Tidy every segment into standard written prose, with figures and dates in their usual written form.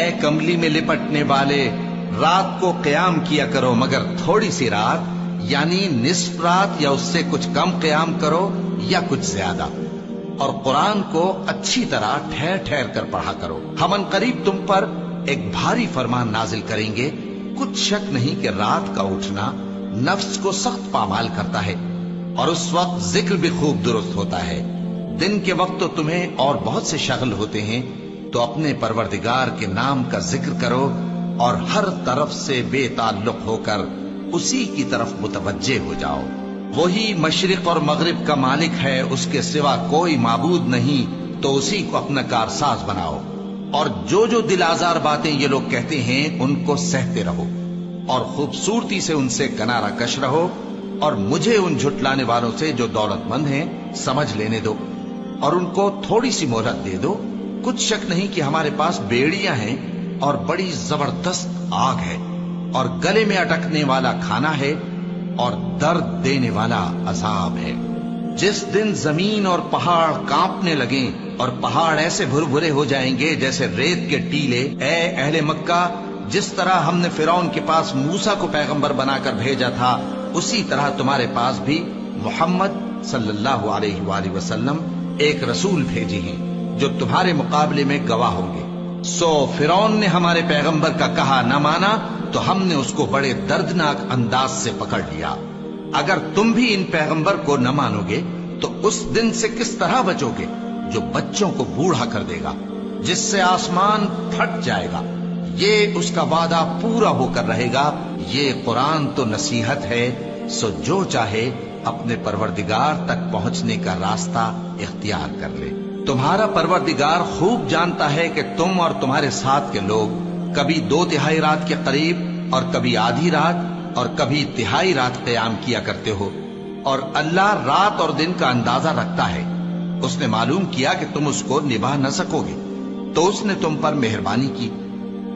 اے کملی میں لپٹنے والے، رات کو قیام کیا کرو مگر تھوڑی سی رات، یعنی نصف رات یا اس سے کچھ کم قیام کرو یا کچھ زیادہ، اور قرآن کو اچھی طرح ٹھہر ٹھہر کر پڑھا کرو۔ ہم ان قریب تم پر ایک بھاری فرمان نازل کریں گے، کچھ شک نہیں کہ رات کا اٹھنا نفس کو سخت پامال کرتا ہے، اور اس وقت ذکر بھی خوب درست ہوتا ہے۔ دن کے وقت تو تمہیں اور بہت سے شغل ہوتے ہیں، تو اپنے پروردگار کے نام کا ذکر کرو اور ہر طرف سے بے تعلق ہو کر اسی کی طرف متوجہ ہو جاؤ۔ وہی مشرق اور مغرب کا مالک ہے، اس کے سوا کوئی معبود نہیں، تو اسی کو اپنا کارساز بناؤ۔ اور جو دل آزار باتیں یہ لوگ کہتے ہیں ان کو سہتے رہو، اور خوبصورتی سے ان سے کنارہ کش رہو، اور مجھے ان جھٹلانے والوں سے جو دولت مند ہیں سمجھ لینے دو، اور ان کو تھوڑی سی مہلت دے دو۔ کچھ شک نہیں کہ ہمارے پاس بیڑیاں ہیں اور بڑی زبردست آگ ہے، اور گلے میں اٹکنے والا کھانا ہے، اور درد دینے والا عذاب ہے۔ جس دن زمین اور پہاڑ کانپنے لگیں اور پہاڑ ایسے بھربھرے ہو جائیں گے جیسے ریت کے ٹیلے، اے اہل مکہ، جس طرح ہم نے فرعون کے پاس موسیٰ کو پیغمبر بنا کر بھیجا تھا، اسی طرح تمہارے پاس بھی محمد صلی اللہ علیہ وآلہ وسلم ایک رسول بھیجے ہیں جو تمہارے مقابلے میں گواہ ہوں گے۔ سو فرعون نے ہمارے پیغمبر کا کہا نہ مانا تو ہم نے اس کو بڑے دردناک انداز سے پکڑ لیا۔ اگر تم بھی ان پیغمبر کو نہ مانو گے تو اس دن سے کس طرح بچو گے جو بچوں کو بوڑھا کر دے گا، جس سے آسمان پھٹ جائے گا۔ یہ اس کا وعدہ پورا ہو کر رہے گا۔ یہ قرآن تو نصیحت ہے، سو جو چاہے اپنے پروردگار تک پہنچنے کا راستہ اختیار کر لے۔ تمہارا پروردگار خوب جانتا ہے کہ تم اور تمہارے ساتھ کے لوگ کبھی 2/3 رات کے قریب اور کبھی آدھی رات اور کبھی تہائی رات قیام کیا کرتے ہو، اور اللہ رات اور دن کا اندازہ رکھتا ہے۔ اس نے معلوم کیا کہ تم اس کو نبھا نہ سکو گے، تو اس نے تم پر مہربانی کی،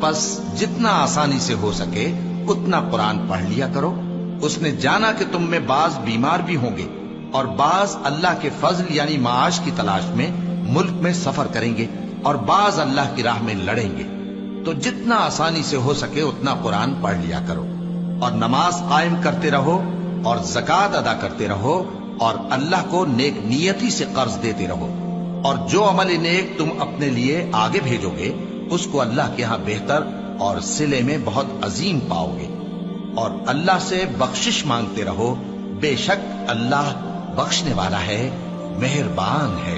پس جتنا آسانی سے ہو سکے اتنا قرآن پڑھ لیا کرو۔ اس نے جانا کہ تم میں بعض بیمار بھی ہوں گے، اور بعض اللہ کے فضل یعنی معاش کی تلاش میں ملک میں سفر کریں گے، اور بعض اللہ کی راہ میں لڑیں گے، تو جتنا آسانی سے ہو سکے اتنا قرآن پڑھ لیا کرو، اور نماز قائم کرتے رہو، اور زکوٰۃ ادا کرتے رہو، اور اللہ کو نیک نیتی سے قرض دیتے رہو، اور جو عمل نیک تم اپنے لیے آگے بھیجو گے اس کو اللہ کے ہاں بہتر اور صلے میں بہت عظیم پاؤ گے، اور اللہ سے بخشش مانگتے رہو، بے شک اللہ بخشنے والا ہے، مہربان ہے۔